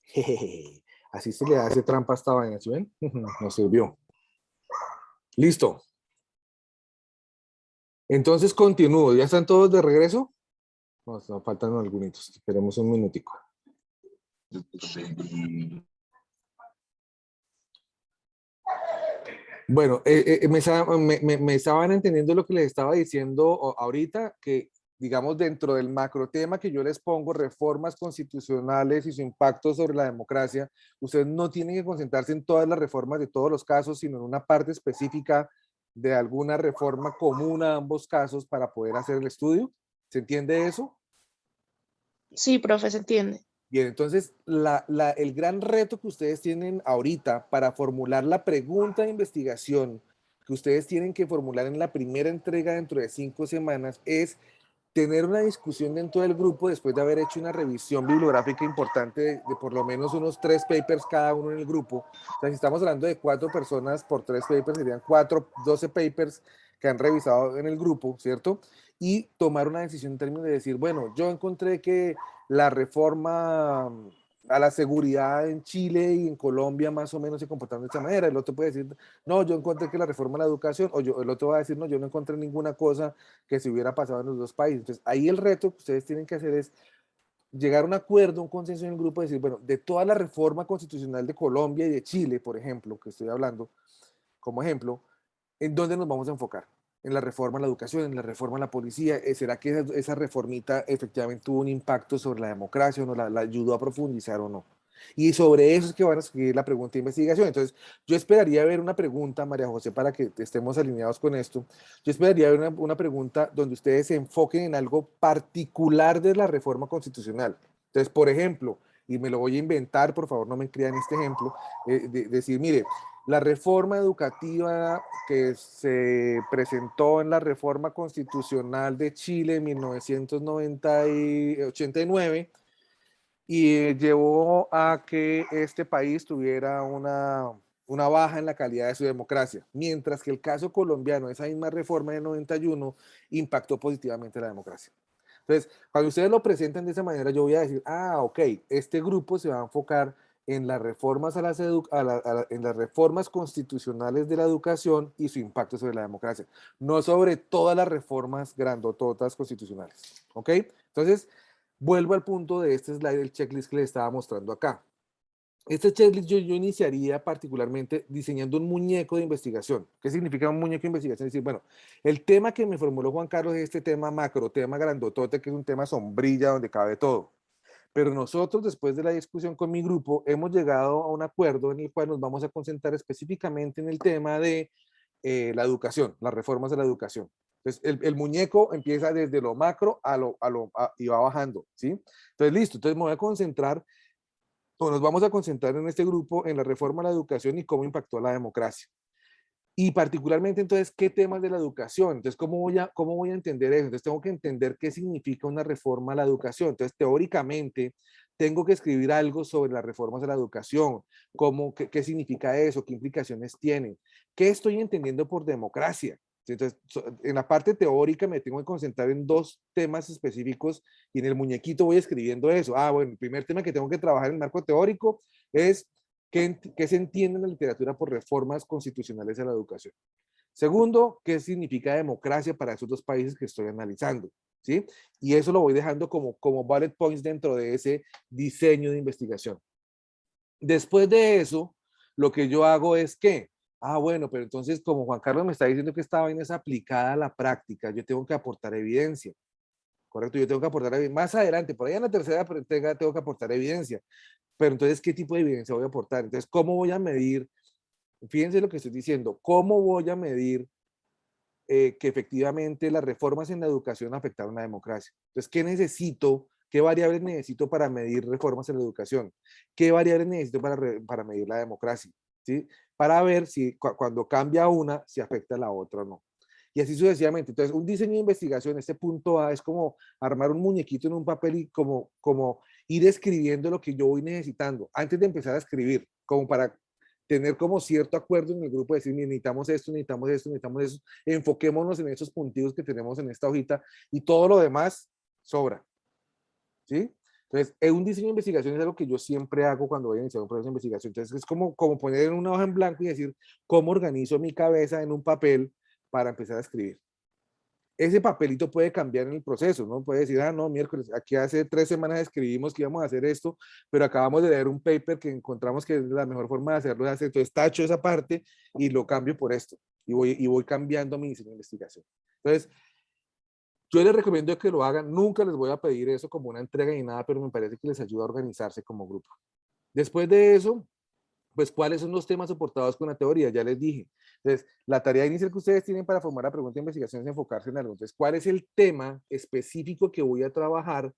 Jejeje. Así se le hace trampa a esta vaina, ¿sí ven? Nos sirvió. Listo. Entonces continúo. ¿Ya están todos de regreso? Nos faltan algunos. Esperemos un minutico. Bueno, me estaban entendiendo lo que les estaba diciendo ahorita, que digamos dentro del macro tema que yo les pongo, reformas constitucionales y su impacto sobre la democracia, ustedes no tienen que concentrarse en todas las reformas de todos los casos, sino en una parte específica de alguna reforma común a ambos casos para poder hacer el estudio. ¿Se entiende eso? Sí, profe, se entiende. Bien, entonces el gran reto que ustedes tienen ahorita para formular la pregunta de investigación que ustedes tienen que formular en la primera entrega dentro de 5 semanas es tener una discusión dentro del grupo después de haber hecho una revisión bibliográfica importante de por lo menos unos 3 papers cada uno en el grupo. O sea, si estamos hablando de 4 personas por 3 papers, serían 12 papers que han revisado en el grupo, ¿cierto? Y tomar una decisión en términos de decir, bueno, yo encontré que la reforma a la seguridad en Chile y en Colombia más o menos se comportaron de esta manera. El otro puede decir, no, yo encontré que la reforma a la educación, el otro va a decir, no, yo no encontré ninguna cosa que se hubiera pasado en los dos países. Entonces, ahí el reto que ustedes tienen que hacer es llegar a un acuerdo, un consenso en el grupo, decir, bueno, de toda la reforma constitucional de Colombia y de Chile, por ejemplo, que estoy hablando como ejemplo, ¿en dónde nos vamos a enfocar? En la reforma a la educación, en la reforma a la policía. ¿Será que esa reformita efectivamente tuvo un impacto sobre la democracia o no? ¿La ayudó a profundizar o no? Y sobre eso es que van a seguir la pregunta de investigación. Entonces, yo esperaría ver una pregunta, María José, para que estemos alineados con esto. Yo esperaría ver una pregunta donde ustedes se enfoquen en algo particular de la reforma constitucional. Entonces, por ejemplo, y me lo voy a inventar, por favor, no me crean este ejemplo, decir, mire, la reforma educativa que se presentó en la reforma constitucional de Chile en 1989 y llevó a que este país tuviera una baja en la calidad de su democracia, mientras que el caso colombiano, esa misma reforma de 91, impactó positivamente la democracia. Entonces, cuando ustedes lo presentan de esa manera, yo voy a decir, ah, ok, este grupo se va a enfocar en las reformas, en las reformas constitucionales de la educación y su impacto sobre la democracia, no sobre todas las reformas grandototas constitucionales. ¿Ok? Entonces, vuelvo al punto de este slide del checklist que les estaba mostrando acá. Este checklist yo iniciaría particularmente diseñando un muñeco de investigación. ¿Qué significa un muñeco de investigación? Es decir, bueno, el tema que me formuló Juan Carlos es este tema macro, tema grandotote, que es un tema sombrilla donde cabe todo. Pero nosotros, después de la discusión con mi grupo, hemos llegado a un acuerdo en el cual nos vamos a concentrar específicamente en el tema de la educación, las reformas de la educación. Entonces, el muñeco empieza desde lo macro y va bajando, ¿sí? Entonces, listo. Entonces, me voy a concentrar, o nos vamos a concentrar en este grupo en la reforma a la educación y cómo impactó a la democracia. Y particularmente, entonces, ¿qué temas de la educación? Entonces, cómo voy a entender eso? Entonces, tengo que entender qué significa una reforma a la educación. Entonces, teóricamente, tengo que escribir algo sobre las reformas a la educación, qué significa eso, qué implicaciones tienen, qué estoy entendiendo por democracia. Entonces, en la parte teórica me tengo que concentrar en 2 temas específicos y en el muñequito voy escribiendo eso. Ah, bueno, el primer tema que tengo que trabajar en el marco teórico es ¿qué se entiende en la literatura por reformas constitucionales a la educación? Segundo, ¿qué significa democracia para esos 2 países que estoy analizando? ¿Sí? Y eso lo voy dejando como bullet points dentro de ese diseño de investigación. Después de eso, lo que yo hago es que, bueno, pero entonces como Juan Carlos me está diciendo que esta vaina es aplicada a la práctica, yo tengo que aportar evidencia. Correcto, yo tengo que aportar evidencia. Más adelante, por ahí en la tercera entrega, tengo que aportar evidencia. Pero entonces, ¿qué tipo de evidencia voy a aportar? Entonces, ¿cómo voy a medir? Fíjense lo que estoy diciendo. ¿Cómo voy a medir que efectivamente las reformas en la educación afectaron la democracia? Entonces, ¿qué necesito? ¿Qué variables necesito para medir reformas en la educación? ¿Qué variables necesito para medir la democracia? ¿Sí? Para ver si cuando cambia una, si afecta a la otra o no. Y así sucesivamente. Entonces, un diseño de investigación, este punto A, es como armar un muñequito en un papel y como ir escribiendo lo que yo voy necesitando antes de empezar a escribir, como para tener como cierto acuerdo en el grupo, decir, necesitamos esto, necesitamos esto, necesitamos eso, enfoquémonos en esos puntitos que tenemos en esta hojita y todo lo demás sobra. ¿Sí? Entonces, un diseño de investigación es algo que yo siempre hago cuando voy a iniciar un proceso de investigación. Entonces, es como poner en una hoja en blanco y decir cómo organizo mi cabeza en un papel para empezar a escribir. Ese papelito puede cambiar en el proceso, ¿no? Puede decir, ah, no, miércoles, aquí hace 3 semanas escribimos que íbamos a hacer esto, pero acabamos de leer un paper que encontramos que es la mejor forma de hacerlo, entonces tacho esa parte y lo cambio por esto, y voy cambiando mi diseño de investigación. Entonces, yo les recomiendo que lo hagan, nunca les voy a pedir eso como una entrega ni nada, pero me parece que les ayuda a organizarse como grupo. Después de eso, pues, ¿cuáles son los temas soportados con la teoría? Ya les dije. Entonces, la tarea inicial que ustedes tienen para formar la pregunta de investigación es enfocarse en algo. Entonces, ¿cuál es el tema específico que voy a trabajar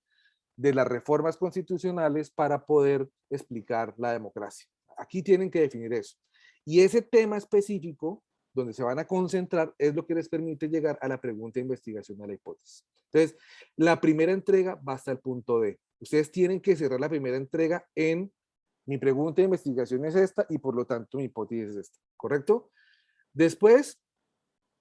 de las reformas constitucionales para poder explicar la democracia? Aquí tienen que definir eso. Y ese tema específico, donde se van a concentrar, es lo que les permite llegar a la pregunta de investigación, a la hipótesis. Entonces, la primera entrega va hasta el punto D. Ustedes tienen que cerrar la primera entrega en mi pregunta de investigación es esta y por lo tanto mi hipótesis es esta, ¿correcto? Después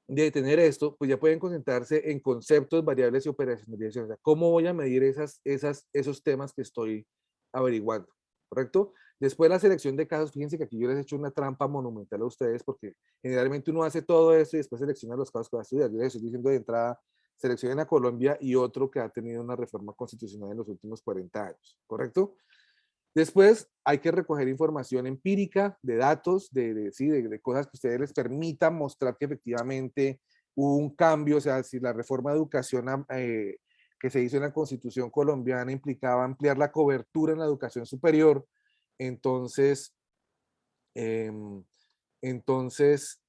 de tener esto, pues ya pueden concentrarse en conceptos, variables y operacionalización. O sea, ¿cómo voy a medir esos temas que estoy averiguando? ¿Correcto? Después la selección de casos, fíjense que aquí yo les he hecho una trampa monumental a ustedes porque generalmente uno hace todo esto y después selecciona los casos que va a estudiar. Yo les estoy diciendo de entrada, seleccionen a Colombia y otro que ha tenido una reforma constitucional en los últimos 40 años, ¿correcto? Después hay que recoger información empírica de datos, de cosas que ustedes les permitan mostrar que efectivamente hubo un cambio, o sea, si la reforma de educación que se hizo en la Constitución colombiana implicaba ampliar la cobertura en la educación superior, entonces, eh, entonces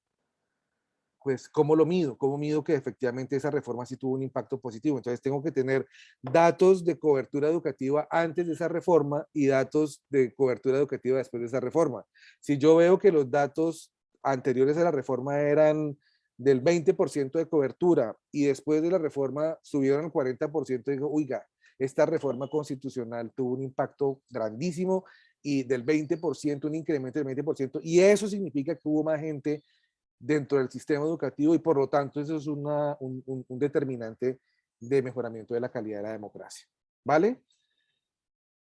pues, ¿cómo lo mido? ¿Cómo mido que efectivamente esa reforma sí tuvo un impacto positivo? Entonces, tengo que tener datos de cobertura educativa antes de esa reforma y datos de cobertura educativa después de esa reforma. Si yo veo que los datos anteriores a la reforma eran del 20% de cobertura y después de la reforma subieron al 40%, digo, oiga, esta reforma constitucional tuvo un impacto grandísimo y del 20%, un incremento del 20%, y eso significa que hubo más gente dentro del sistema educativo y por lo tanto eso es un determinante de mejoramiento de la calidad de la democracia. ¿Vale?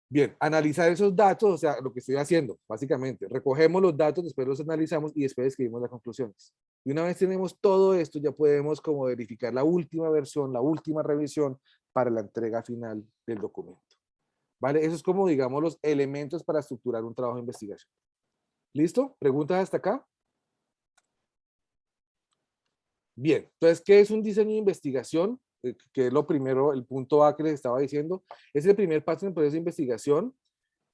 Bien, analizar esos datos, o sea, lo que estoy haciendo, básicamente, recogemos los datos, después los analizamos y después escribimos las conclusiones. Y una vez tenemos todo esto, ya podemos como verificar la última versión, la última revisión para la entrega final del documento. ¿Vale? Eso es como, digamos, los elementos para estructurar un trabajo de investigación. ¿Listo? ¿Preguntas hasta acá? Bien, entonces, ¿qué es un diseño de investigación? Que es lo primero, el punto A que les estaba diciendo. Es el primer paso en el proceso de investigación,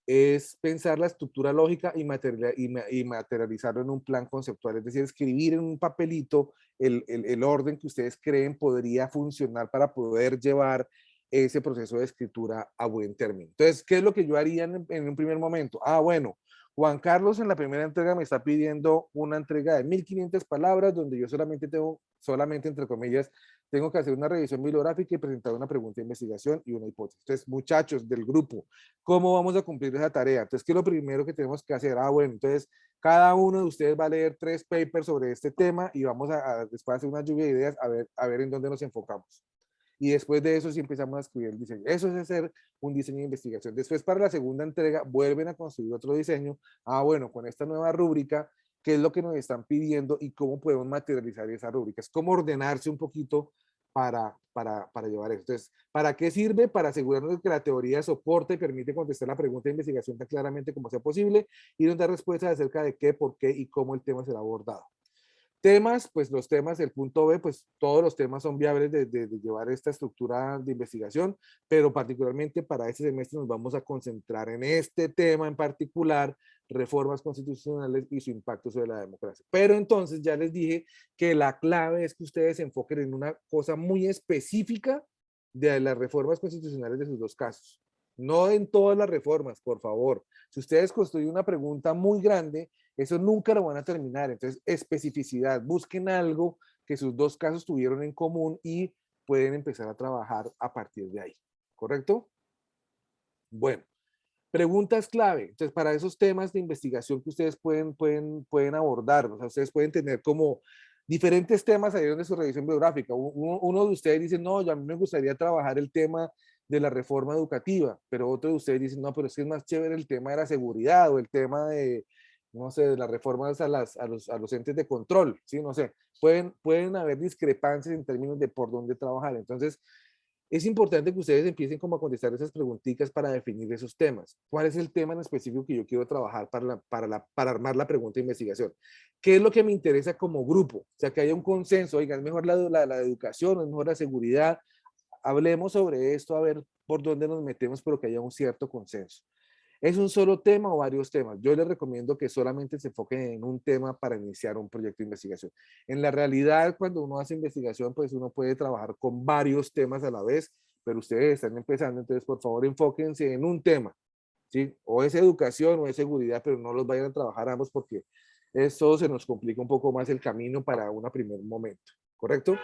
es pensar la estructura lógica y materializarlo en un plan conceptual, es decir, escribir en un papelito el orden que ustedes creen podría funcionar para poder llevar ese proceso de escritura a buen término. Entonces, ¿qué es lo que yo haría en un primer momento? Ah, bueno, Juan Carlos en la primera entrega me está pidiendo una entrega de 1500 palabras donde yo solamente entre comillas, tengo que hacer una revisión bibliográfica y presentar una pregunta de investigación y una hipótesis. Entonces, muchachos del grupo, ¿cómo vamos a cumplir esa tarea? Entonces, ¿qué es lo primero que tenemos que hacer? Ah, bueno, entonces, cada uno de ustedes va a leer 3 papers sobre este tema y vamos después a hacer una lluvia de ideas a ver en dónde nos enfocamos. Y después de eso sí empezamos a escribir el diseño. Eso es hacer un diseño de investigación. Después para la segunda entrega vuelven a construir otro diseño. Ah, bueno, con esta nueva rúbrica, ¿qué es lo que nos están pidiendo y cómo podemos materializar esa rúbrica? Es como ordenarse un poquito para llevar eso. Entonces, ¿para qué sirve? Para asegurarnos de que la teoría soporta y permite contestar la pregunta de investigación tan claramente como sea posible y nos da respuestas acerca de qué, por qué y cómo el tema será abordado. Temas, pues los temas, el punto B, pues todos los temas son viables de llevar esta estructura de investigación, pero particularmente para este semestre nos vamos a concentrar en este tema en particular, reformas constitucionales y su impacto sobre la democracia. Pero entonces ya les dije que la clave es que ustedes se enfoquen en una cosa muy específica de las reformas constitucionales de sus dos casos. No en todas las reformas, por favor. Si ustedes construyen una pregunta muy grande, eso nunca lo van a terminar. Entonces, especificidad. Busquen algo que sus dos casos tuvieron en común y pueden empezar a trabajar a partir de ahí. ¿Correcto? Bueno, preguntas clave. Entonces, para esos temas de investigación que ustedes pueden abordar, o sea, ustedes pueden tener como diferentes temas ahí donde su revisión biográfica. Uno de ustedes dice, no, yo a mí me gustaría trabajar el tema de la reforma educativa, pero otros de ustedes dicen, no, pero es que es más chévere el tema de la seguridad o el tema de, no sé, de las reformas a los entes de control, ¿sí? No sé, pueden haber discrepancias en términos de por dónde trabajar. Entonces, es importante que ustedes empiecen como a contestar esas preguntitas para definir esos temas. ¿Cuál es el tema en específico que yo quiero trabajar para armar la pregunta de investigación? ¿Qué es lo que me interesa como grupo? O sea, que haya un consenso, oiga, es mejor la educación, es mejor la seguridad. Hablemos sobre esto, a ver por dónde nos metemos, pero que haya un cierto consenso. ¿Es un solo tema o varios temas? Yo les recomiendo que solamente se enfoquen en un tema para iniciar un proyecto de investigación. En la realidad, cuando uno hace investigación, pues uno puede trabajar con varios temas a la vez, pero ustedes están empezando, entonces por favor enfóquense en un tema, ¿sí? O es educación o es seguridad, pero no los vayan a trabajar ambos porque eso se nos complica un poco más el camino para un primer momento, ¿correcto?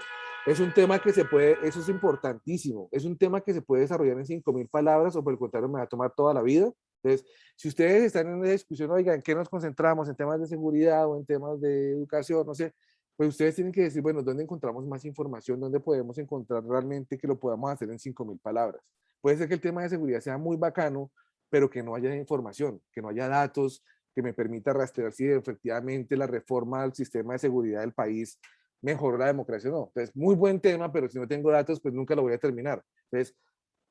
Es un tema que se puede, eso es importantísimo, es un tema que se puede desarrollar en 5.000 palabras o por el contrario me va a tomar toda la vida. Entonces, si ustedes están en una discusión, oigan, ¿en qué nos concentramos? ¿En temas de seguridad o en temas de educación? No sé, pues ustedes tienen que decir, bueno, ¿dónde encontramos más información? ¿Dónde podemos encontrar realmente que lo podamos hacer en 5.000 palabras? Puede ser que el tema de seguridad sea muy bacano, pero que no haya información, que no haya datos que me permita rastrear si efectivamente la reforma al sistema de seguridad del país mejoró la democracia o no. Entonces, muy buen tema, pero si no tengo datos, pues nunca lo voy a terminar. Entonces,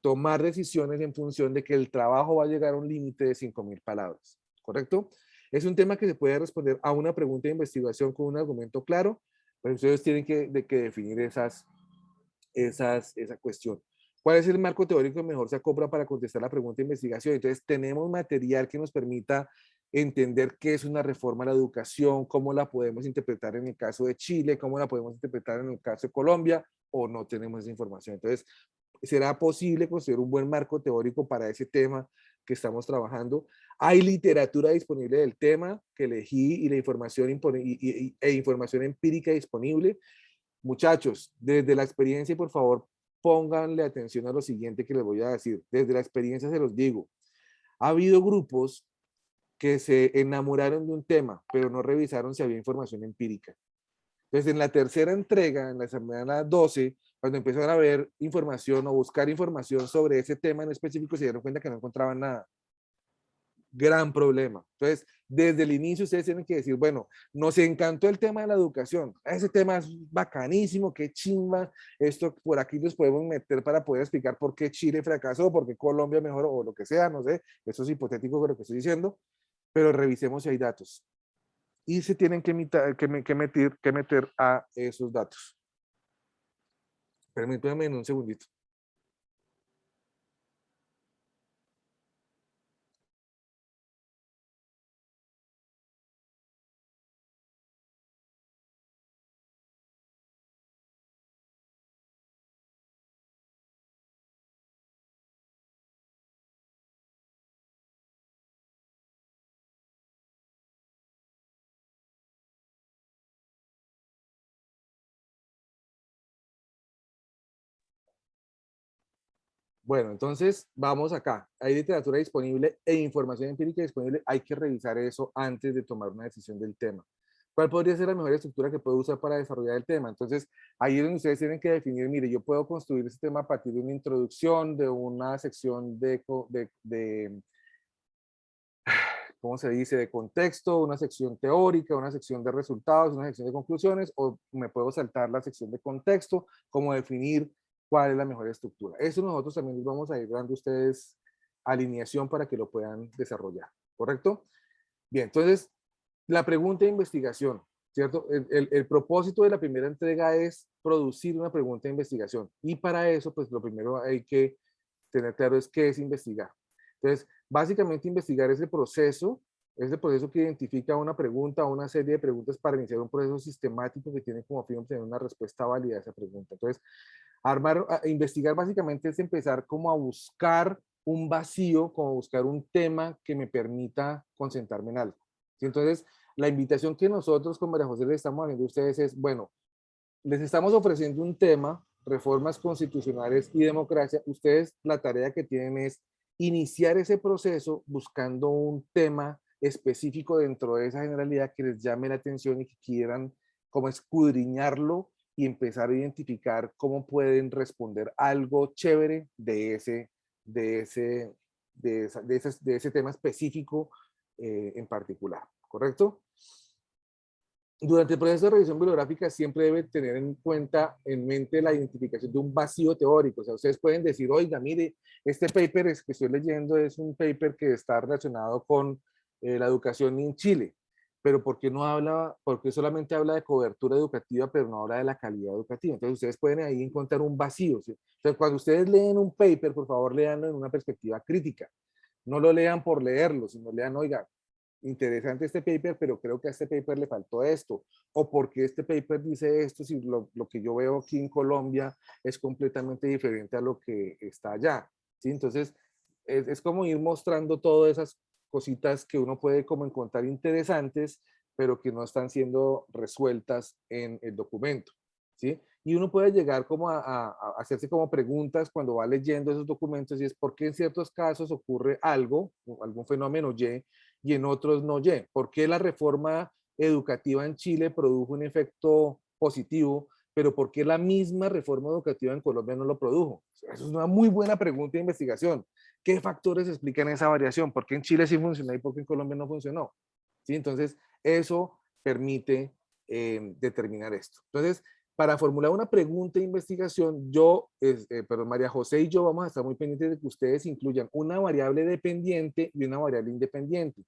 tomar decisiones en función de que el trabajo va a llegar a un límite de 5.000 palabras, ¿correcto? Es un tema que se puede responder a una pregunta de investigación con un argumento claro, pero ustedes tienen que definir esa cuestión. ¿Cuál es el marco teórico que mejor se acopla para contestar la pregunta de investigación? Entonces, tenemos material que nos permita entender qué es una reforma a la educación, cómo la podemos interpretar en el caso de Chile, cómo la podemos interpretar en el caso de Colombia, o no tenemos esa información. Entonces, ¿será posible construir un buen marco teórico para ese tema que estamos trabajando? Hay literatura disponible del tema que elegí y la información e información empírica disponible. Muchachos, desde la experiencia, por favor, pónganle atención a lo siguiente que les voy a decir. Desde la experiencia se los digo. Ha habido grupos que se enamoraron de un tema, pero no revisaron si había información empírica. Entonces, en la tercera entrega, en la semana 12, cuando empezaron a ver información o buscar información sobre ese tema en específico, se dieron cuenta que no encontraban nada. Gran problema. Entonces, desde el inicio ustedes tienen que decir, bueno, nos encantó el tema de la educación, ese tema es bacanísimo, qué chimba, esto por aquí nos podemos meter para poder explicar por qué Chile fracasó, por qué Colombia mejoró o lo que sea, no sé, eso es hipotético con lo que estoy diciendo, pero revisemos si hay datos. Y se tienen que meter a esos datos. Permítanme en un segundito. Bueno, entonces vamos acá. Hay literatura disponible e información empírica disponible. Hay que revisar eso antes de tomar una decisión del tema. ¿Cuál podría ser la mejor estructura que puedo usar para desarrollar el tema? Entonces, ahí es donde ustedes tienen que definir, mire, yo puedo construir este tema a partir de una introducción, de una sección de ¿cómo se dice?, de contexto, una sección teórica, una sección de resultados, una sección de conclusiones, o me puedo saltar la sección de contexto, como definir cuál es la mejor estructura. Eso nosotros también les vamos a ir dando a ustedes alineación para que lo puedan desarrollar, ¿correcto? Bien, entonces, la pregunta de investigación, ¿cierto? El propósito de la primera entrega es producir una pregunta de investigación, y para eso, pues lo primero hay que tener claro es qué es investigar. Entonces, básicamente investigar es el proceso que identifica una pregunta o una serie de preguntas para iniciar un proceso sistemático que tiene como fin obtener una respuesta válida a esa pregunta. Entonces, investigar básicamente es empezar como a buscar un vacío, como a buscar un tema que me permita concentrarme en algo. ¿Sí? Entonces, la invitación que nosotros con María José les estamos haciendo a ustedes es, bueno, les estamos ofreciendo un tema, reformas constitucionales y democracia. Ustedes la tarea que tienen es iniciar ese proceso buscando un tema específico dentro de esa generalidad que les llame la atención y que quieran como escudriñarlo y empezar a identificar cómo pueden responder algo chévere de ese tema específico en particular, ¿correcto? Durante el proceso de revisión bibliográfica siempre debe tener en mente la identificación de un vacío teórico. O sea, ustedes pueden decir, oiga, mire, este paper que estoy leyendo es un paper que está relacionado con la educación en Chile, pero ¿por qué solamente habla de cobertura educativa, pero no habla de la calidad educativa? Entonces ustedes pueden ahí encontrar un vacío, ¿sí? Entonces cuando ustedes leen un paper, por favor, leanlo en una perspectiva crítica. No lo lean por leerlo, sino lean, oiga, interesante este paper, pero creo que a este paper le faltó esto, o porque este paper dice esto, si lo que yo veo aquí en Colombia es completamente diferente a lo que está allá, ¿sí? Entonces, es como ir mostrando todas esas cositas que uno puede como encontrar interesantes, pero que no están siendo resueltas en el documento, ¿sí? Y uno puede llegar como a hacerse como preguntas cuando va leyendo esos documentos y es por qué en ciertos casos ocurre algo, algún fenómeno y en otros no Y. ¿Por qué la reforma educativa en Chile produjo un efecto positivo, pero por qué la misma reforma educativa en Colombia no lo produjo? Eso es una muy buena pregunta de investigación. ¿Qué factores explican esa variación? ¿Por qué en Chile sí funcionó y por qué en Colombia no funcionó? ¿Sí? Entonces, eso permite determinar esto. Entonces, para formular una pregunta de investigación, María José y yo vamos a estar muy pendientes de que ustedes incluyan una variable dependiente y una variable independiente.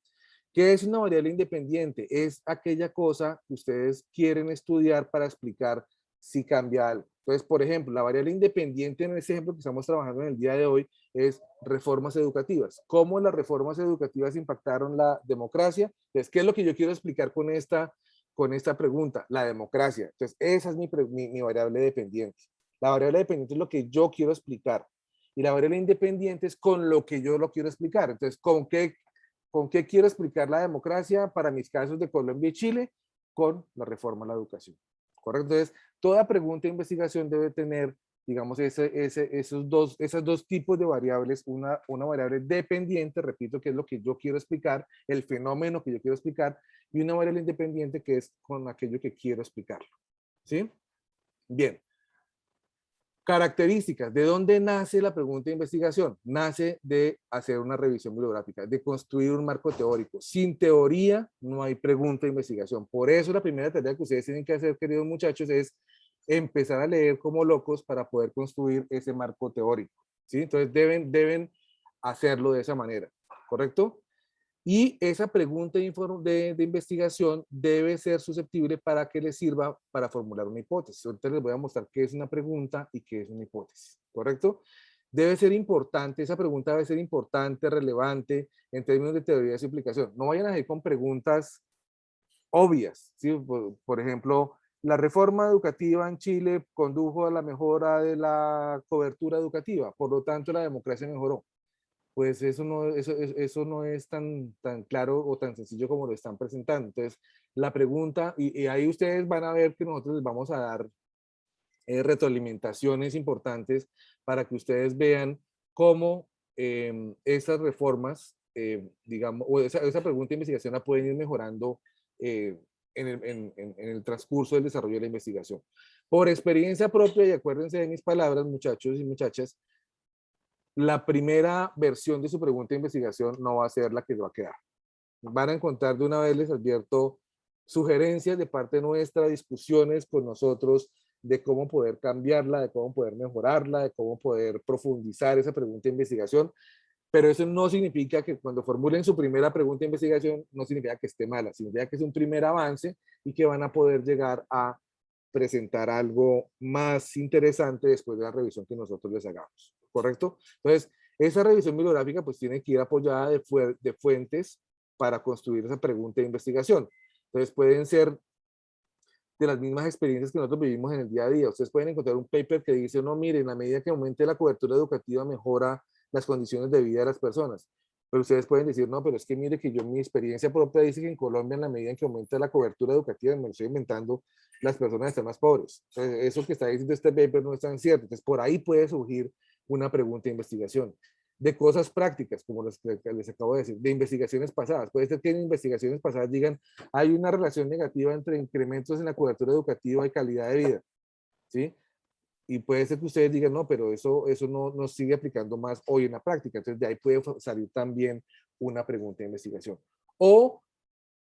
¿Qué es una variable independiente? Es aquella cosa que ustedes quieren estudiar para explicar si cambia algo. Entonces, por ejemplo, la variable independiente en ese ejemplo que estamos trabajando en el día de hoy es reformas educativas. ¿Cómo las reformas educativas impactaron la democracia? Entonces, ¿qué es lo que yo quiero explicar con esta pregunta? La democracia. Entonces, esa es mi variable dependiente. La variable dependiente es lo que yo quiero explicar. Y la variable independiente es con lo que yo lo quiero explicar. Entonces, ¿con qué quiero explicar la democracia para mis casos de Colombia y Chile? Con la reforma a la educación. ¿Correcto? Entonces, toda pregunta de investigación debe tener, digamos, esos dos tipos de variables, una variable dependiente, repito, que es lo que yo quiero explicar, el fenómeno que yo quiero explicar, y una variable independiente que es con aquello que quiero explicarlo. ¿Sí? Bien. Características. ¿De dónde nace la pregunta de investigación? Nace de hacer una revisión bibliográfica, de construir un marco teórico. Sin teoría no hay pregunta de investigación. Por eso la primera tarea que ustedes tienen que hacer, queridos muchachos, es empezar a leer como locos para poder construir ese marco teórico. ¿Sí? Entonces deben hacerlo de esa manera. ¿Correcto? Y esa pregunta de investigación debe ser susceptible para que les sirva para formular una hipótesis. Ahorita les voy a mostrar qué es una pregunta y qué es una hipótesis, ¿correcto? Debe ser importante, esa pregunta debe ser importante, relevante en términos de teoría de su implicación. No vayan a ir con preguntas obvias, ¿sí? Por ejemplo, la reforma educativa en Chile condujo a la mejora de la cobertura educativa, por lo tanto la democracia mejoró. Pues eso no es tan claro o tan sencillo como lo están presentando. Entonces, la pregunta, y ahí ustedes van a ver que nosotros les vamos a dar retroalimentaciones importantes para que ustedes vean cómo esas reformas, digamos, o esa pregunta de investigación la pueden ir mejorando en el transcurso del desarrollo de la investigación. Por experiencia propia, y acuérdense de mis palabras, muchachos y muchachas, la primera versión de su pregunta de investigación no va a ser la que va a quedar. Van a encontrar, de una vez les advierto, sugerencias de parte nuestra, discusiones con nosotros de cómo poder cambiarla, de cómo poder mejorarla, de cómo poder profundizar esa pregunta de investigación, pero eso no significa que cuando formulen su primera pregunta de investigación, no significa que esté mala, significa que es un primer avance y que van a poder llegar a presentar algo más interesante después de la revisión que nosotros les hagamos, ¿correcto? Entonces, esa revisión bibliográfica pues tiene que ir apoyada de fuentes para construir esa pregunta de investigación. Entonces, pueden ser de las mismas experiencias que nosotros vivimos en el día a día. Ustedes pueden encontrar un paper que dice, no, miren, a medida que aumente la cobertura educativa, mejora las condiciones de vida de las personas. Pero ustedes pueden decir, no, pero es que mire que yo, mi experiencia propia dice que en Colombia, en la medida en que aumenta la cobertura educativa, me lo estoy inventando, las personas están más pobres. Entonces, eso que está diciendo este paper no es tan cierto. Entonces, por ahí puede surgir una pregunta de investigación. De cosas prácticas, como les acabo de decir, de investigaciones pasadas. Puede ser que en investigaciones pasadas digan, hay una relación negativa entre incrementos en la cobertura educativa y calidad de vida. ¿sí? Y puede ser que ustedes digan, no, pero eso no sigue aplicando más hoy en la práctica. Entonces, de ahí puede salir también una pregunta de investigación. O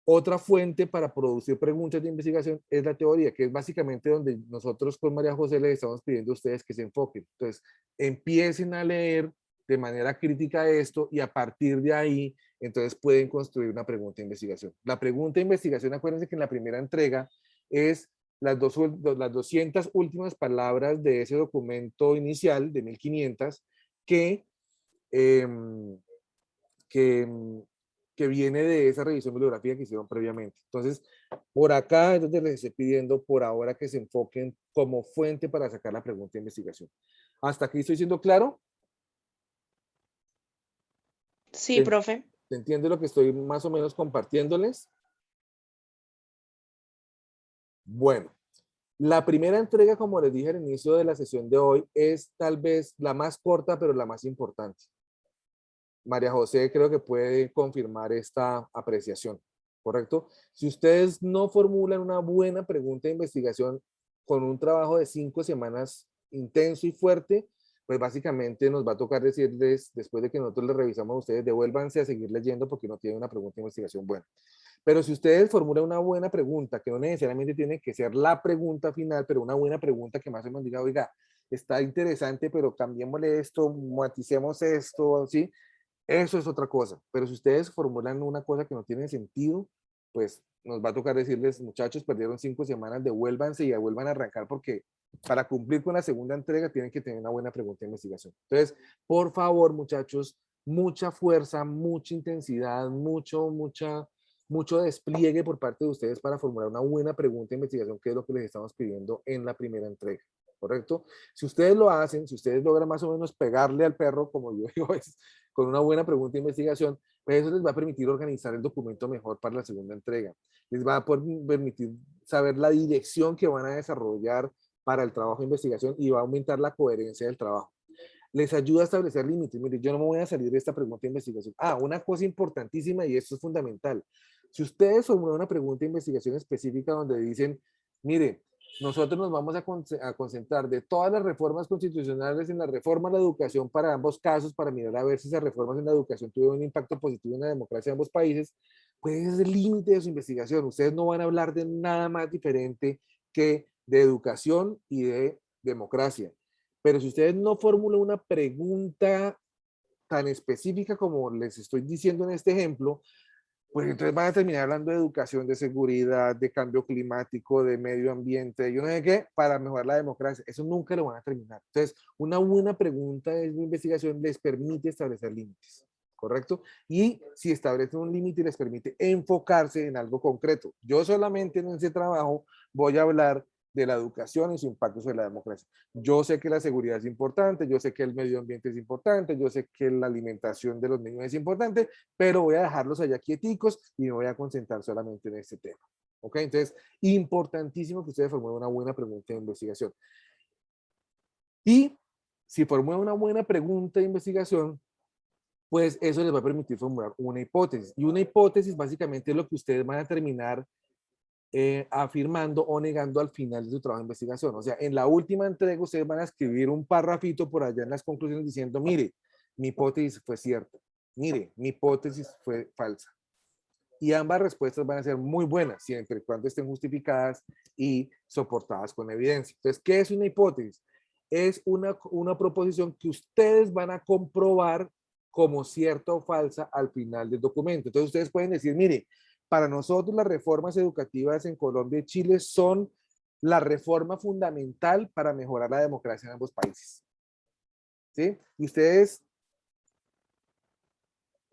otra fuente para producir preguntas de investigación es la teoría, que es básicamente donde nosotros con María José les estamos pidiendo a ustedes que se enfoquen. Entonces, empiecen a leer de manera crítica esto y a partir de ahí, entonces pueden construir una pregunta de investigación. La pregunta de investigación, acuérdense que en la primera entrega es las 200 últimas palabras de ese documento inicial de 1500 que, eh, que, que viene de esa revisión bibliográfica que hicieron previamente. Entonces, por acá es donde les estoy pidiendo por ahora que se enfoquen como fuente para sacar la pregunta de investigación. ¿Hasta aquí estoy siendo claro? Sí, ¿Se, profe. se entiende lo que estoy más o menos compartiéndoles? Bueno, la primera entrega, como les dije al inicio de la sesión de hoy, es tal vez la más corta, pero la más importante. María José creo que puede confirmar esta apreciación, ¿correcto? Si ustedes no formulan una buena pregunta de investigación con un trabajo de 5 semanas intenso y fuerte, pues básicamente nos va a tocar decirles, después de que nosotros les revisamos a ustedes, devuélvanse a seguir leyendo porque no tienen una pregunta de investigación buena. Pero si ustedes formulan una buena pregunta, que no necesariamente tiene que ser la pregunta final, pero una buena pregunta que más o menos diga, oiga, está interesante, pero cambiémosle esto, maticemos esto, ¿sí? Eso es otra cosa. Pero si ustedes formulan una cosa que no tiene sentido, pues nos va a tocar decirles, muchachos, perdieron 5 semanas, devuélvanse y vuelvan a arrancar porque para cumplir con la segunda entrega tienen que tener una buena pregunta de investigación. Entonces, por favor, muchachos, mucha fuerza, mucha intensidad, mucho despliegue por parte de ustedes para formular una buena pregunta de investigación, que es lo que les estamos pidiendo en la primera entrega. ¿Correcto? Si ustedes lo hacen, si ustedes logran más o menos pegarle al perro, como yo digo, con una buena pregunta de investigación, pues eso les va a permitir organizar el documento mejor para la segunda entrega. Les va a permitir saber la dirección que van a desarrollar para el trabajo de investigación y va a aumentar la coherencia del trabajo. Les ayuda a establecer límites. Mire, yo no me voy a salir de esta pregunta de investigación. Una cosa importantísima y esto es fundamental. Si ustedes formulan una pregunta de investigación específica donde dicen, mire, nosotros nos vamos a concentrar de todas las reformas constitucionales en la reforma a la educación para ambos casos, para mirar a ver si esas reformas en la educación tuvieron un impacto positivo en la democracia de ambos países, pues ese es el límite de su investigación. Ustedes no van a hablar de nada más diferente que de educación y de democracia. Pero si ustedes no formulan una pregunta tan específica como les estoy diciendo en este ejemplo, pues entonces van a terminar hablando de educación, de seguridad, de cambio climático, de medio ambiente, yo no sé qué, para mejorar la democracia. Eso nunca lo van a terminar. Entonces, una buena pregunta de investigación les permite establecer límites, ¿correcto? Y si establecen un límite, les permite enfocarse en algo concreto. Yo solamente en ese trabajo voy a hablar de la educación y su impacto sobre la democracia. Yo sé que la seguridad es importante, yo sé que el medio ambiente es importante, yo sé que la alimentación de los niños es importante, pero voy a dejarlos allá quieticos y me voy a concentrar solamente en este tema. ¿Ok? Entonces, importantísimo que ustedes formulen una buena pregunta de investigación. Y si formulan una buena pregunta de investigación, pues eso les va a permitir formular una hipótesis. Y una hipótesis básicamente es lo que ustedes van a terminar afirmando o negando al final de su trabajo de investigación. O sea, en la última entrega ustedes van a escribir un parrafito por allá en las conclusiones diciendo, mire, mi hipótesis fue cierta, mire, mi hipótesis fue falsa. Y ambas respuestas van a ser muy buenas, siempre y cuando estén justificadas y soportadas con evidencia. Entonces, ¿qué es una hipótesis? Es una proposición que ustedes van a comprobar como cierta o falsa al final del documento. Entonces, ustedes pueden decir, mire, para nosotros las reformas educativas en Colombia y Chile son la reforma fundamental para mejorar la democracia en ambos países. ¿Sí? Y ustedes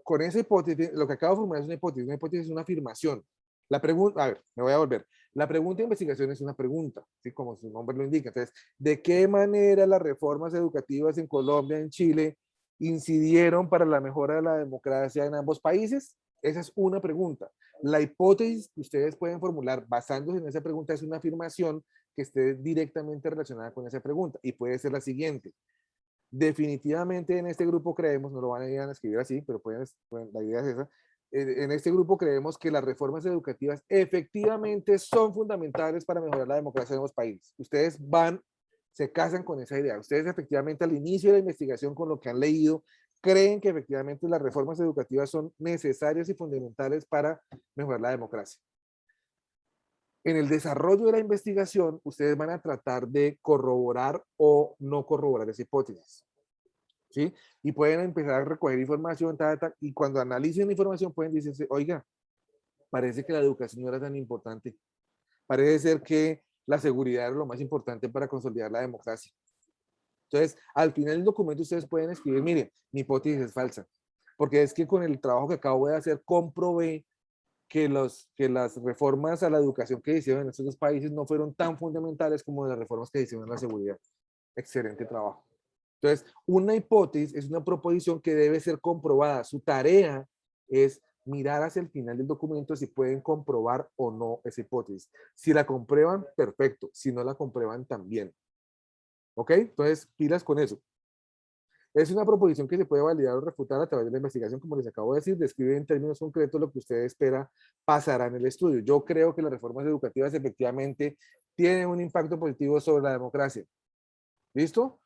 con esa hipótesis, lo que acabo de formular es una hipótesis es una afirmación. La pregunta, a ver, me voy a volver. La pregunta de investigación es una pregunta, ¿sí? Como su nombre lo indica. Entonces, ¿de qué manera las reformas educativas en Colombia, en Chile, incidieron para la mejora de la democracia en ambos países? Esa es una pregunta. La hipótesis que ustedes pueden formular basándose en esa pregunta es una afirmación que esté directamente relacionada con esa pregunta y puede ser la siguiente. Definitivamente en este grupo creemos, no lo van a ir a escribir así, pero la idea es esa, en este grupo creemos que las reformas educativas efectivamente son fundamentales para mejorar la democracia en los países. Ustedes van se casan con esa idea. Ustedes efectivamente al inicio de la investigación, con lo que han leído, creen que efectivamente las reformas educativas son necesarias y fundamentales para mejorar la democracia. En el desarrollo de la investigación, ustedes van a tratar de corroborar o no corroborar esa hipótesis, ¿sí? Y pueden empezar a recoger información, y cuando analicen la información pueden decirse, oiga, parece que la educación no era tan importante. Parece ser que la seguridad era lo más importante para consolidar la democracia. Entonces, al final del documento ustedes pueden escribir, miren, mi hipótesis es falsa, porque es que con el trabajo que acabo de hacer comprobé que las reformas a la educación que hicieron en estos dos países no fueron tan fundamentales como las reformas que hicieron en la seguridad. Excelente trabajo. Entonces, una hipótesis es una proposición que debe ser comprobada. Su tarea es mirar hacia el final del documento si pueden comprobar o no esa hipótesis. Si la comprueban, perfecto. Si no la comprueban, también. ¿Ok? Entonces, pilas con eso. Es una proposición que se puede validar o refutar a través de la investigación, como les acabo de decir, describe en términos concretos lo que usted espera pasará en el estudio. Yo creo que las reformas educativas efectivamente tienen un impacto positivo sobre la democracia. ¿Listo?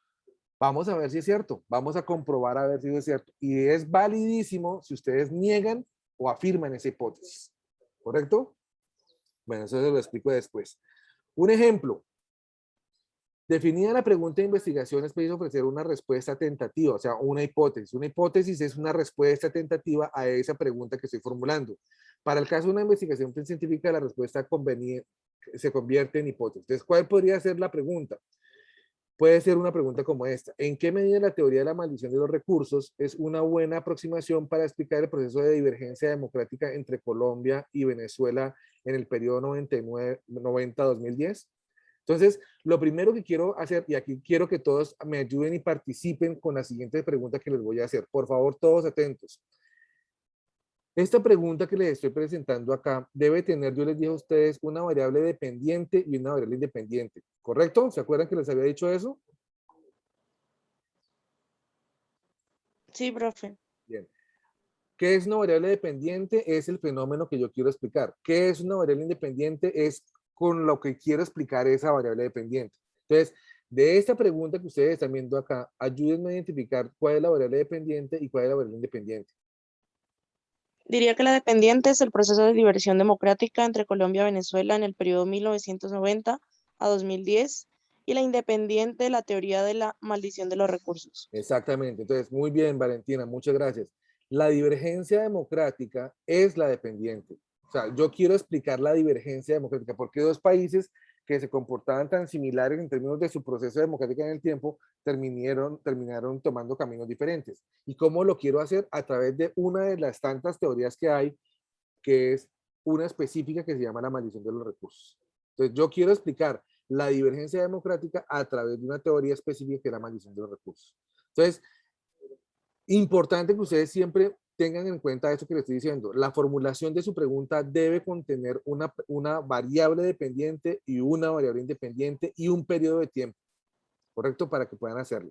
Vamos a ver si es cierto. Vamos a comprobar a ver si es cierto. Y es validísimo si ustedes niegan o afirman esa hipótesis. ¿Correcto? Bueno, eso se lo explico después. Un ejemplo. Definida la pregunta de investigación es preciso ofrecer una respuesta tentativa, o sea, una hipótesis. Una hipótesis es una respuesta tentativa a esa pregunta que estoy formulando. Para el caso de una investigación científica, la respuesta se convierte en hipótesis. Entonces, ¿cuál podría ser la pregunta? Puede ser una pregunta como esta. ¿En qué medida la teoría de la maldición de los recursos es una buena aproximación para explicar el proceso de divergencia democrática entre Colombia y Venezuela en el periodo 90-2010? Entonces, lo primero que quiero hacer, y aquí quiero que todos me ayuden y participen con la siguiente pregunta que les voy a hacer. Por favor, todos atentos. Esta pregunta que les estoy presentando acá debe tener, yo les dije a ustedes, una variable dependiente y una variable independiente. ¿Correcto? ¿Se acuerdan que les había dicho eso? Sí, profe. Bien. ¿Qué es una variable dependiente? Es el fenómeno que yo quiero explicar. ¿Qué es una variable independiente? Es con lo que quiero explicar esa variable dependiente. Entonces, de esta pregunta que ustedes están viendo acá, ayúdenme a identificar cuál es la variable dependiente y cuál es la variable independiente. Diría que la dependiente es el proceso de diversión democrática entre Colombia y Venezuela en el periodo 1990 a 2010 y la independiente la teoría de la maldición de los recursos. Exactamente. Entonces, muy bien, Valentina, muchas gracias. La divergencia democrática es la dependiente. O sea, yo quiero explicar la divergencia democrática, porque dos países que se comportaban tan similares en términos de su proceso democrático en el tiempo, terminaron tomando caminos diferentes. ¿Y cómo lo quiero hacer? A través de una de las tantas teorías que hay, que es una específica que se llama la maldición de los recursos. Entonces, yo quiero explicar la divergencia democrática a través de una teoría específica que es la maldición de los recursos. Entonces, importante que ustedes siempre tengan en cuenta esto que les estoy diciendo. La formulación de su pregunta debe contener una variable dependiente y una variable independiente y un periodo de tiempo, ¿correcto? Para que puedan hacerlo.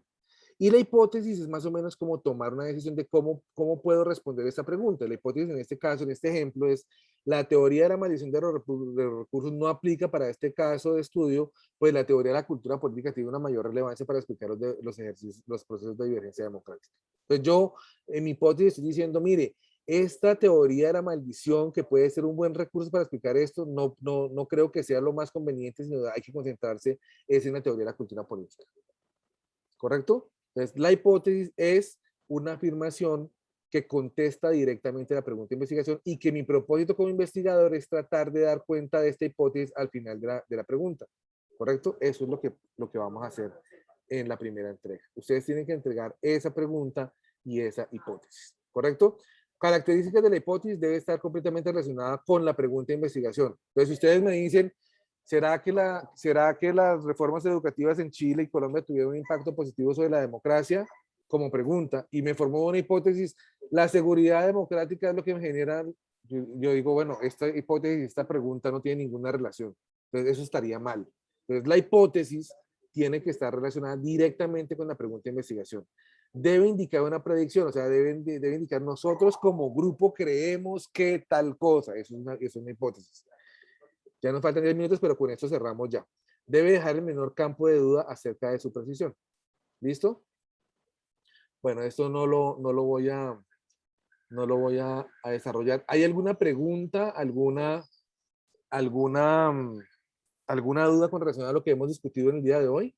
Y la hipótesis es más o menos como tomar una decisión de cómo puedo responder esta pregunta. La hipótesis en este caso, en este ejemplo, es la teoría de la maldición de los recursos no aplica para este caso de estudio, pues la teoría de la cultura política tiene una mayor relevancia para explicar los ejercicios, los procesos de divergencia democrática. Entonces yo, en mi hipótesis, estoy diciendo, mire, esta teoría de la maldición, que puede ser un buen recurso para explicar esto, no creo que sea lo más conveniente, sino hay que concentrarse en la teoría de la cultura política. ¿Correcto? Entonces, la hipótesis es una afirmación que contesta directamente la pregunta de investigación y que mi propósito como investigador es tratar de dar cuenta de esta hipótesis al final de la pregunta. ¿Correcto? Eso es lo que vamos a hacer en la primera entrega. Ustedes tienen que entregar esa pregunta y esa hipótesis. ¿Correcto? Características de la hipótesis debe estar completamente relacionada con la pregunta de investigación. Entonces, si ustedes me dicen, ¿será que las reformas educativas en Chile y Colombia tuvieron un impacto positivo sobre la democracia? Como pregunta, y me formó una hipótesis, la seguridad democrática es lo que me genera, yo digo, bueno, esta hipótesis, esta pregunta no tiene ninguna relación, entonces eso estaría mal. Entonces la hipótesis tiene que estar relacionada directamente con la pregunta de investigación. Debe indicar una predicción, o sea, debe indicar nosotros como grupo creemos que tal cosa, es una hipótesis. Ya nos faltan 10 minutos, pero con esto cerramos ya. Debe dejar el menor campo de duda acerca de su precisión. ¿Listo? Bueno, esto no lo voy a desarrollar. ¿Hay alguna pregunta, alguna, alguna duda con relación a lo que hemos discutido en el día de hoy?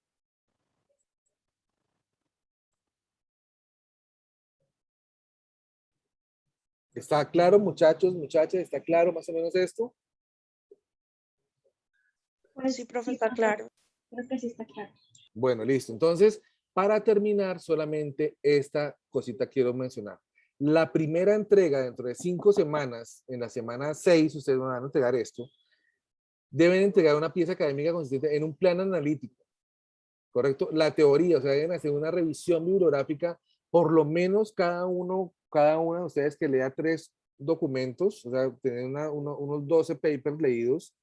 ¿Está claro, muchachos, muchachas? ¿Está claro más o menos esto? Sí, Pues profe, sí, está profe, claro. creo que sí está claro. Bueno, listo. Entonces, para terminar, solamente esta cosita quiero mencionar. La primera entrega dentro de 5 semanas, en la semana 6, ustedes van a entregar esto, deben entregar una pieza académica consistente en un plan analítico, ¿correcto? La teoría, o sea, deben hacer una revisión bibliográfica, por lo menos cada uno de ustedes que lea 3 documentos, o sea, tener unos 12 papers leídos,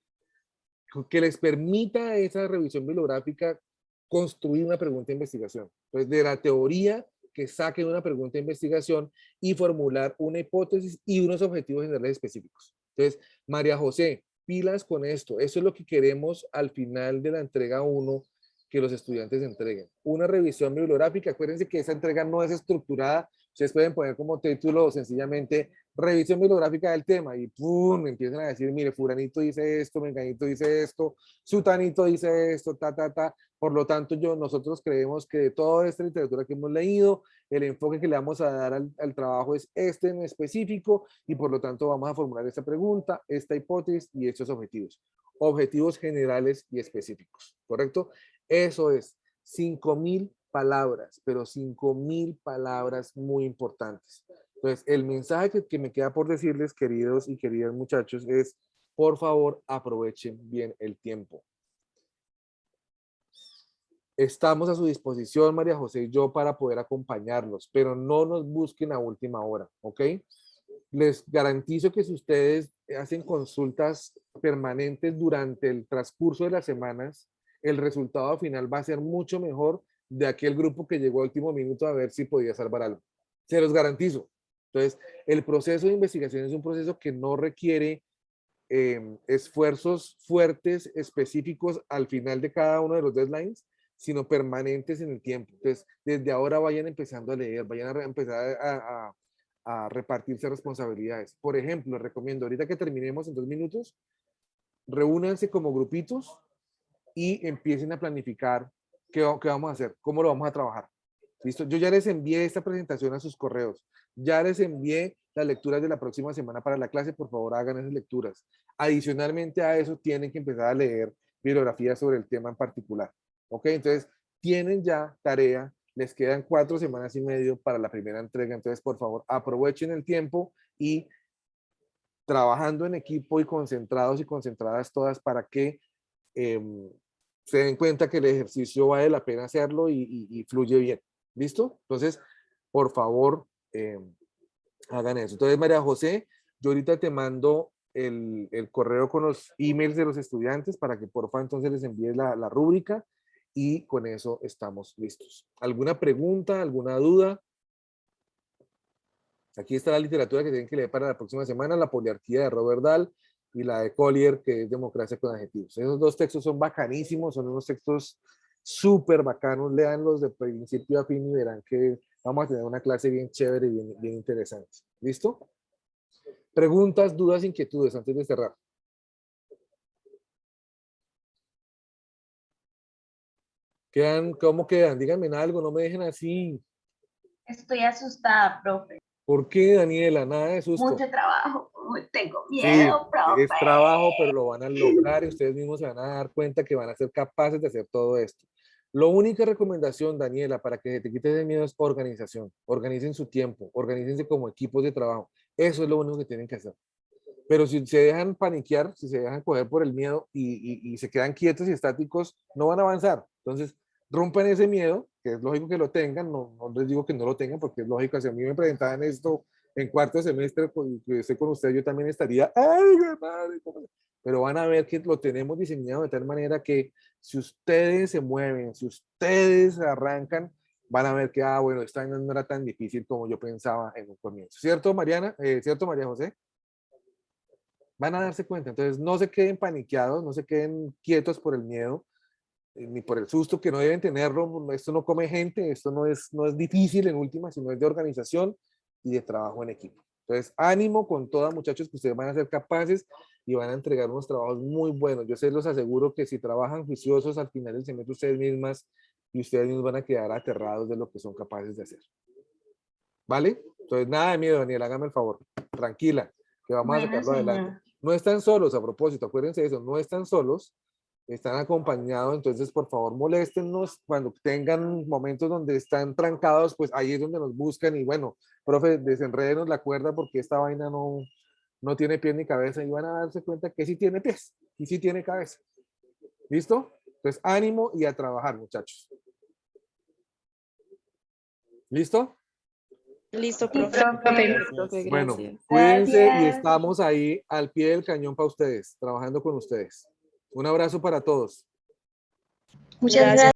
que les permita esa revisión bibliográfica construir una pregunta de investigación. Entonces, de la teoría que saquen una pregunta de investigación y formular una hipótesis y unos objetivos generales específicos. Entonces, María José, pilas con esto. Eso es lo que queremos al final de la entrega 1, que los estudiantes entreguen. Una revisión bibliográfica. Acuérdense que esa entrega no es estructurada. Ustedes pueden poner como título sencillamente revisión bibliográfica del tema y ¡pum! Empiezan a decir, mire, fulanito dice esto, menganito dice esto, sutanito dice esto, ta, ta, ta. Por lo tanto, nosotros creemos que de toda esta literatura que hemos leído, el enfoque que le vamos a dar al trabajo es este en específico y por lo tanto vamos a formular esta pregunta, esta hipótesis y estos objetivos. Objetivos generales y específicos, ¿correcto? Eso es 5.000 palabras, pero 5.000 palabras muy importantes. Entonces, el mensaje que me queda por decirles, queridos y queridas muchachos, es, por favor, aprovechen bien el tiempo. Estamos a su disposición, María José y yo, para poder acompañarlos, pero no nos busquen a última hora, ¿ok? Les garantizo que si ustedes hacen consultas permanentes durante el transcurso de las semanas, el resultado final va a ser mucho mejor de aquel grupo que llegó a último minuto a ver si podía salvar algo. Se los garantizo. Entonces, el proceso de investigación es un proceso que no requiere esfuerzos fuertes, específicos al final de cada uno de los deadlines, sino permanentes en el tiempo. Entonces, desde ahora vayan empezando a leer, vayan a empezar a repartirse responsabilidades. Por ejemplo, les recomiendo, ahorita que terminemos en 2 minutos, reúnanse como grupitos y empiecen a planificar qué vamos a hacer, cómo lo vamos a trabajar. ¿Listo? Yo ya les envié esta presentación a sus correos. Ya les envié las lecturas de la próxima semana para la clase. Por favor, hagan esas lecturas. Adicionalmente a eso, tienen que empezar a leer bibliografía sobre el tema en particular. ¿Ok? Entonces, tienen ya tarea. Les quedan 4 semanas y medio para la primera entrega. Entonces, por favor, aprovechen el tiempo y trabajando en equipo y concentrados y concentradas todas para que se den cuenta que el ejercicio vale la pena hacerlo y fluye bien. ¿Listo? Entonces, por favor, hagan eso. Entonces, María José, yo ahorita te mando el correo con los emails de los estudiantes para que por favor entonces les envíes la rúbrica y con eso estamos listos. ¿Alguna pregunta, alguna duda? Aquí está la literatura que tienen que leer para la próxima semana, La poliarquía de Robert Dahl y la de Collier, que es Democracia con adjetivos. Esos 2 textos son bacanísimos, son unos textos súper bacanos. Leanlos de principio a fin y verán que vamos a tener una clase bien chévere y bien interesante. ¿Listo? Preguntas, dudas, inquietudes antes de cerrar. ¿Cómo quedan? Díganme algo, no me dejen así. Estoy asustada, profe. ¿Por qué, Daniela? Nada de susto. Mucho trabajo. Tengo Sí, miedo, profe. es trabajo, pero lo van a lograr y ustedes mismos se van a dar cuenta que van a ser capaces de hacer todo esto. La única recomendación, Daniela, para que se te quite ese miedo es organización. Organicen su tiempo, organícense como equipos de trabajo. Eso es lo único que tienen que hacer. Pero si se dejan paniquear, si se dejan coger por el miedo y se quedan quietos y estáticos, no van a avanzar. Entonces, rompan ese miedo, que es lógico que lo tengan, no les digo que no lo tengan, porque es lógico, si a mí me presentaban esto en cuarto semestre, que estoy con usted, yo también estaría, ¡ay, madre! Pero van a ver que lo tenemos diseñado de tal manera que si ustedes se mueven, si ustedes arrancan, van a ver que, bueno, esta no era tan difícil como yo pensaba en un comienzo. ¿Cierto, Mariana? ¿Cierto, María José? Van a darse cuenta. Entonces, no se queden paniqueados, no se queden quietos por el miedo. ni por el susto que no deben tenerlo. Esto no come gente, esto no es difícil en última, sino es de organización y de trabajo en equipo. Entonces, ánimo con todas, muchachos, que ustedes van a ser capaces y van a entregar unos trabajos muy buenos. Yo se los aseguro que si trabajan juiciosos al final del semestre ustedes mismas y ustedes mismos van a quedar aterrados de lo que son capaces de hacer. ¿Vale? Entonces, nada de miedo, Daniel, hágame el favor. Tranquila, que vamos a Bueno, sacarlo adelante. señor. No están solos, a propósito, acuérdense de eso, no están solos, están acompañados, entonces por favor moléstennos cuando tengan momentos donde están trancados, pues ahí es donde nos buscan y bueno, profe, desenrédenos la cuerda porque esta vaina no tiene pie ni cabeza y van a darse cuenta que sí tiene pies y sí tiene cabeza. ¿Listo? Entonces ánimo y a trabajar, muchachos. ¿Listo? Listo, Sí, profe. profe. Profe, Bueno, gracias. cuídense y Gracias. estamos ahí al pie del cañón para ustedes, trabajando con ustedes. Un abrazo para todos. Muchas Gracias. gracias.